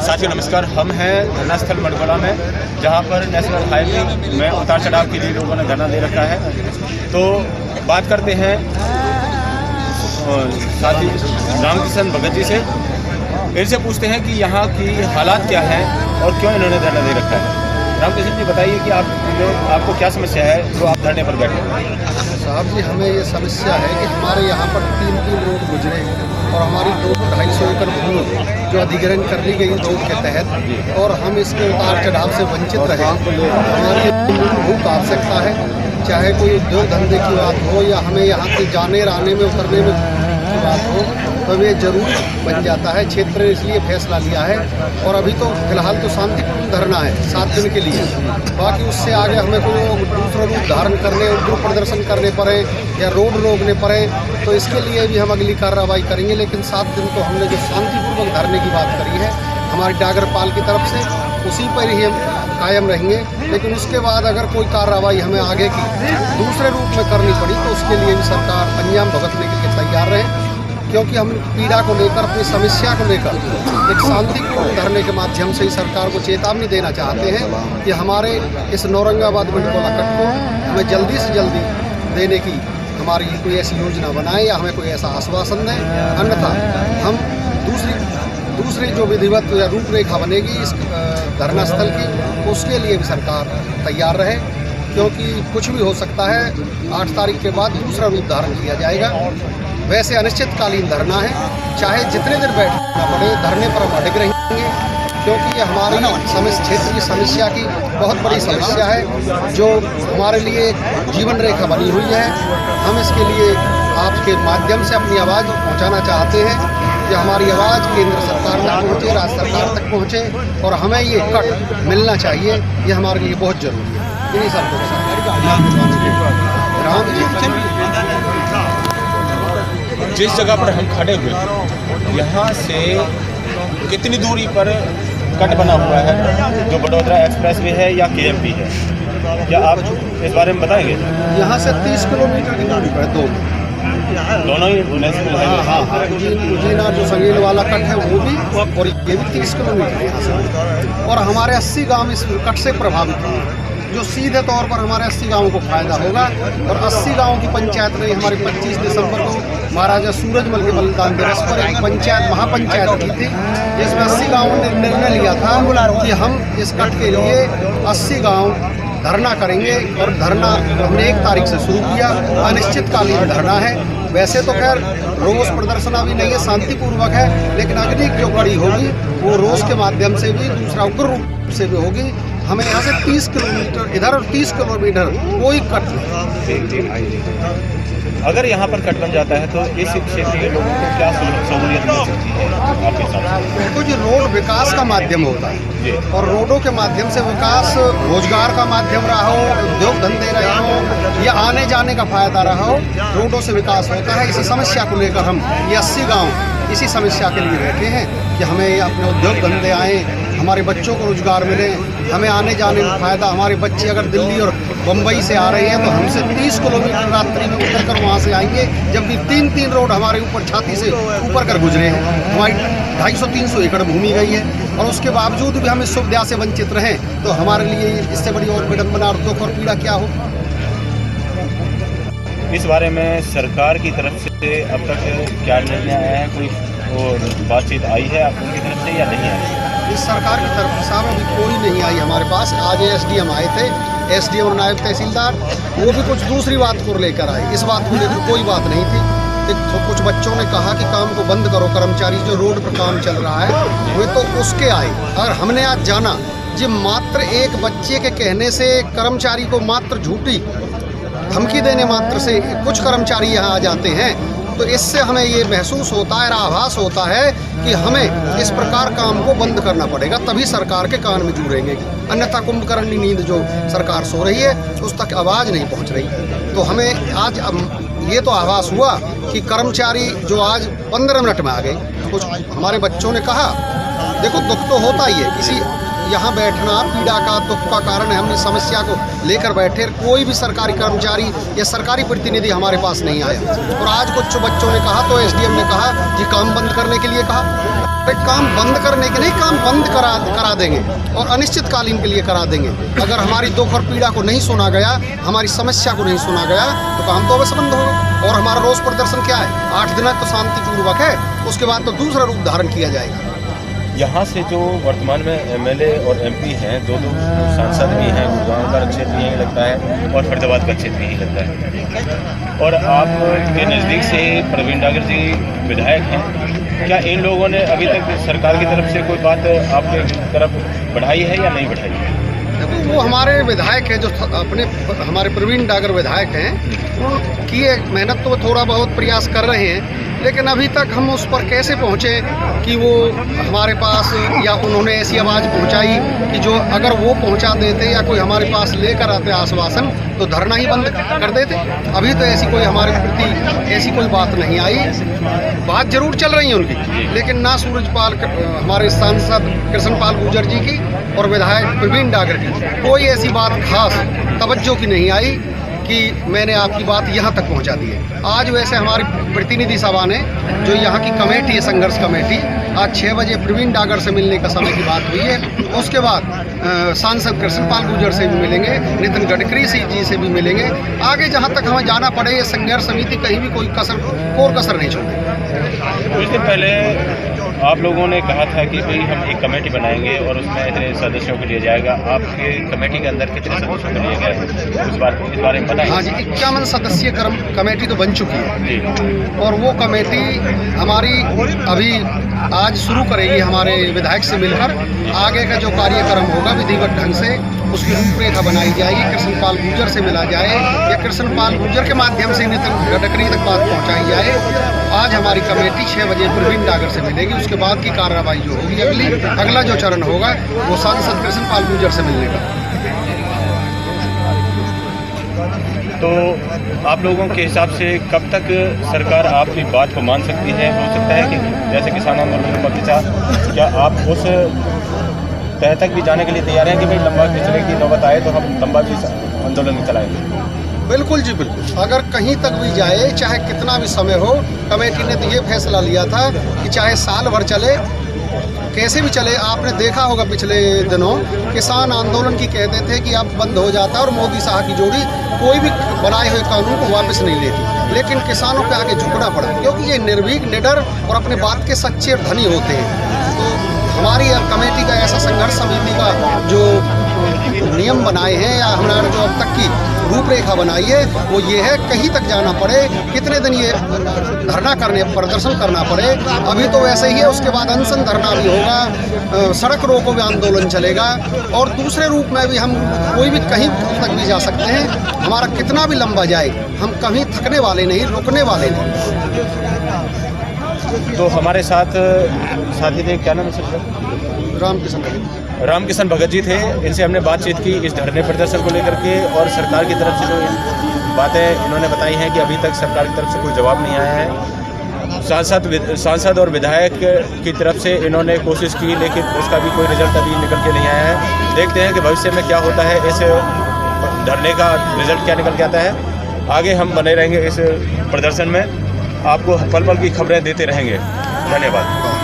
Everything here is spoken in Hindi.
साथियों नमस्कार। हम हैं धरना स्थल मडगोला में, जहां पर नेशनल हाईवे में उतार चढ़ाव के लिए लोगों ने धरना दे रखा है। तो बात करते हैं साथी रामकिशन भगत जी से। इनसे पूछते हैं कि यहाँ की हालात क्या है और क्यों इन्होंने धरना दे रखा है। रामकिशन जी बताइए कि आपको क्या समस्या है जो आप धरने पर बैठे हैं। साहब जी, हमें ये समस्या है कि हमारे यहाँ पर तीन रोड गुजरे और हमारी 200-250 एकड़ भूमि जो अधिग्रहण कर ली गई रोड के तहत, और हम इसके उतार चढ़ाव से वंचित रहे। हमारी मूलभूत आवश्यकता है, चाहे कोई उद्योग धंधे की बात हो या हमें यहाँ के जाने आने में उतरने में की बात हो, तो ये जरूर बन जाता है। क्षेत्र ने इसलिए फैसला लिया है और अभी तो फिलहाल तो शांतिपूर्ण धरना है 7 दिन के लिए। बाकी उससे आगे हमें कोई दूसरा रूप धारण करने, उग्र प्रदर्शन करने पड़े या रोड रोकने पड़े तो इसके लिए भी हम अगली कार्रवाई करेंगे। लेकिन 7 दिन तो हमने जो शांतिपूर्वक धरने की बात करी है हमारी डागरपाल की तरफ से, उसी पर ही हम कायम रहेंगे। लेकिन उसके बाद अगर कोई कार्रवाई हमें आगे की दूसरे रूप में करनी पड़ी तो उसके लिए भी सरकार अंजाम भुगतने के लिए तैयार रहे, क्योंकि हम पीड़ा को लेकर, अपनी समस्या को लेकर एक शांतिपूर्ण धरने के माध्यम से ही सरकार को चेतावनी देना चाहते हैं कि हमारे इस नौरंगाबाद मडगोला कट को हमें जल्दी से जल्दी देने की हमारी कोई ऐसी योजना बनाए या हमें कोई ऐसा आश्वासन दें। अन्यथा हम दूसरी जो विधिवत या रूपरेखा बनेगी इस धरना स्थल की, उसके लिए भी सरकार तैयार रहे, क्योंकि कुछ भी हो सकता है। 8 तारीख के बाद दूसरा रूप धारण किया जाएगा। वैसे अनिश्चितकालीन धरना है, चाहे जितने देर बैठना पड़े धरने पर हम अटक रहेंगे, क्योंकि ये हमारी क्षेत्र की समस्या की बहुत बड़ी समस्या है जो हमारे लिए जीवन रेखा बनी हुई है। हम इसके लिए आपके माध्यम से अपनी आवाज़ पहुंचाना चाहते हैं कि हमारी आवाज़ केंद्र सरकार तक पहुँचे, राज्य सरकार तक पहुँचे और हमें ये कट मिलना चाहिए। ये हमारे लिए बहुत ज़रूरी है। इन्हीं सबको जिस जगह पर हम खड़े हुए यहाँ से कितनी दूरी पर कट बना हुआ है जो बड़ोदरा एक्सप्रेस वे है या केएमपी है, क्या आप इस बारे में बताएंगे? यहाँ से 30 किलोमीटर की दूरी पर दोनों ही नेशनल हाईवे। हाँ, उजीना जो संगील वाला कट है वो भी, और ये भी 30 किलोमीटर यहाँ से। और हमारे 80 गांव इस कट से प्रभावित हैं, जो सीधे तौर पर हमारे 80 गांवों को फायदा होगा। और 80 गांवों की पंचायत में हमारी 25 दिसंबर को महाराजा सूरजमल के बलिदान दिवस पर एक पंचायत महापंचायत की थी, जिसमें 80 गांवों ने निर्णय लिया था कि हम इस कट के लिए 80 गांव धरना करेंगे। और धरना हमने 1 तारीख से शुरू किया। अनिश्चितकालीन धरना है। वैसे तो खैर रोष प्रदर्शन अभी नहीं है, शांतिपूर्वक है, लेकिन अग्नि जो कड़ी होगी वो रोष के माध्यम से भी, दूसरा उग्र रूप से भी होगी। हमें यहाँ से 30 किलोमीटर इधर और 30 किलोमीटर कोई कट नहीं। अगर यहाँ पर कट बन जाता है तो इस क्षेत्र के लोगों को क्या सहूलियत मिल सकती है आपके हिसाब से? देखो जी, रोड विकास का माध्यम होता है और रोडों के माध्यम से विकास रोजगार का माध्यम रहा हो, उद्योग धंधे रहे हो या आने जाने का फायदा रहा हो, रोडों से विकास होता है। इसी समस्या को लेकर हम ये 80 गाँव इसी समस्या के लिए बैठे हैं कि हमें अपने उद्योग धंधे आए, हमारे बच्चों को रोजगार मिले, हमें आने जाने में फ़ायदा। हमारे बच्चे अगर दिल्ली और बम्बई से आ रहे हैं तो हमसे 30 किलोमीटर रात्रि में उतर कर वहाँ से आएंगे, जबकि 3 रोड हमारे ऊपर छाती से ऊपर कर गुजरे हैं। हमारी 250-300 एकड़ भूमि गई है और उसके बावजूद भी हम इस सुविधा से वंचित रहें तो हमारे लिए इससे बड़ी और विडम्बना और दुख और पीड़ा क्या हो। इस बारे में सरकार की तरफ से अब तक क्या निर्णय आया है? कोई और बातचीत आई है उनकी तरफ से या नहीं आई? इस सरकार की तरफ से साहब अभी कोई नहीं आई हमारे पास। आज एसडीएम आए थे, एसडीएम और नायब तहसीलदार, वो भी कुछ दूसरी बात को लेकर आए। इस बात को लेकर कोई बात नहीं थी। तो कुछ बच्चों ने कहा कि काम को बंद करो, कर्मचारी जो रोड पर काम चल रहा है वे तो उसके आए। अगर हमने आज जाना जी मात्र एक बच्चे के कहने से कर्मचारी को मात्र झूठी धमकी देने मात्र से कुछ कर्मचारी यहाँ आ जाते हैं, तो इससे हमें ये महसूस होता है, आभास होता है कि हमें इस प्रकार काम को बंद करना पड़ेगा, तभी सरकार के कान में जू रहेंगे। अन्यथा कुंभकर्ण नींद जो सरकार सो रही है उस तक आवाज़ नहीं पहुंच रही। तो हमें आज ये तो आभास हुआ कि कर्मचारी जो आज 15 मिनट में आ गए। कुछ हमारे बच्चों ने कहा, देखो दुख तो होता ही है, यहाँ बैठना पीड़ा का दुख का कारण है। हम इस समस्या को लेकर बैठे, कोई भी सरकारी कर्मचारी या सरकारी प्रतिनिधि हमारे पास नहीं आया। और आज कुछ बच्चों ने कहा तो एसडीएम ने कहा कि काम बंद करने के लिए कहा। काम बंद करने के नहीं, काम बंद करा देंगे और अनिश्चितकालीन के लिए करा देंगे। अगर हमारी दुख और पीड़ा को नहीं सुना गया, हमारी समस्या को नहीं सुना गया तो काम तो अवश्य बंद होगा। और हमारा रोज प्रदर्शन क्या है, 8 दिन तो शांतिपूर्वक है, उसके बाद तो दूसरा रूप धारण किया जाएगा। यहाँ से जो वर्तमान में एमएलए और एमपी हैं, दो सांसद भी हैं, गुड़गांव का क्षेत्र भी यही लगता है और फरीदाबाद का क्षेत्र भी यही लगता है, और आपके नज़दीक से प्रवीण डागर जी विधायक हैं। क्या इन लोगों ने अभी तक सरकार की तरफ से कोई बात आपके तरफ बढ़ाई है या नहीं बढ़ाई है? वो हमारे विधायक हैं, जो हमारे प्रवीण डागर विधायक हैं, उनकी मेहनत तो थोड़ा बहुत प्रयास कर रहे हैं, लेकिन अभी तक हम उस पर कैसे पहुँचे कि वो हमारे पास, या उन्होंने ऐसी आवाज़ पहुँचाई कि जो अगर वो पहुँचा देते या कोई हमारे पास लेकर आते आश्वासन तो धरना ही बंद कर देते। अभी तो ऐसी कोई हमारे प्रति ऐसी कोई बात नहीं आई। बात जरूर चल रही है उनकी, लेकिन ना सूरजपाल हमारे सांसद कृष्णपाल गुर्जर जी की और विधायक प्रवीण डागर की कोई ऐसी बात खास तवज्जो की नहीं आई कि मैंने आपकी बात यहाँ तक पहुँचा दी है। आज वैसे हमारी प्रतिनिधि सभा ने, जो यहाँ की कमेटी है, संघर्ष कमेटी, आज 6 बजे प्रवीण डागर से मिलने का समय की बात हुई है। उसके बाद सांसद कृष्णपाल गुर्जर से भी मिलेंगे, नितिन गडकरी जी से भी मिलेंगे। आगे जहाँ तक हमें जाना पड़े, ये संघर्ष समिति कहीं भी कोई कसर नहीं छोड़ेगी। कुछ दिन पहले आप लोगों ने कहा था कि भाई हम एक कमेटी बनाएंगे और उसमें इतने सदस्यों को लिया जाएगा। आपके कमेटी के अंदर कितने सदस्यों को लिया गया है इस बारे में पता है? हाँ जी, 51 सदस्यीय कमेटी तो बन चुकी है और वो कमेटी हमारी अभी आज शुरू करेगी हमारे विधायक से मिलकर। आगे का जो कार्यक्रम होगा विधिवत ढंग से उसकी रूपरेखा बनाई जाएगी। कृष्णपाल गुर्जर से मिला जाए या कृष्णपाल गुर्जर के माध्यम से नितिन गडकरी तक बात पहुंचाई जाए। आज हमारी कमेटी 6 बजे प्रवीण डागर से मिलेगी। उसके बाद की कार्रवाई जो होगी, अगला जो चरण होगा वो सांसद कृष्णपाल गुर्जर से मिलने का। तो आप लोगों के हिसाब से कब तक सरकार आपकी बात को मान सकती है? हो सकता है कि जैसे किसान आंदोलन का किस्सा, क्या आप उस तह तक भी जाने के लिए तैयार हैं कि भाई लंबा खिंचने की नौबत आए तो हम लंबा भी आंदोलन चलाएंगे? बिल्कुल जी, बिल्कुल। अगर कहीं तक भी जाए, चाहे कितना भी समय हो, कमेटी ने तो ये फैसला लिया था कि चाहे साल भर चले, कैसे भी चले। आपने देखा होगा पिछले दिनों किसान आंदोलन की कहते थे कि अब बंद हो जाता और मोदी शाह की जोड़ी कोई भी बनाए हुए कानून को वापस नहीं लेती, लेकिन किसानों पे आगे झुकना पड़ा क्योंकि ये निर्भीक, निडर और अपने बात के सच्चे धनी होते हैं। तो हमारी कमेटी का ऐसा संघर्ष समिति का जो नियम बनाए हैं या हमारे जो अब तक की रूपरेखा बनाई है वो ये है, कहीं तक जाना पड़े, कितने दिन ये धरना करने, प्रदर्शन करना पड़े। अभी तो वैसे ही है, उसके बाद अनशन धरना भी होगा, सड़क रोको भी आंदोलन चलेगा और दूसरे रूप में भी हम कोई भी कहीं तक भी जा सकते हैं। हमारा कितना भी लंबा जाए, हम कहीं थकने वाले नहीं, रुकने वाले नहीं। तो हमारे साथ साथी थे, क्या नाम है सर? रामकिशन भगत जी थे। इनसे हमने बातचीत की इस धरने प्रदर्शन को लेकर के, और सरकार की तरफ से जो बातें इन्होंने बताई हैं कि अभी तक सरकार की तरफ से कोई जवाब नहीं आया है। सांसद और विधायक की तरफ से इन्होंने कोशिश की, लेकिन उसका भी कोई रिजल्ट अभी निकल के नहीं आया है। देखते हैं कि भविष्य में क्या होता है, इस धरने का रिजल्ट क्या निकल के आता है। आगे हम बने रहेंगे इस प्रदर्शन में, आपको पल पल की खबरें देते रहेंगे। धन्यवाद।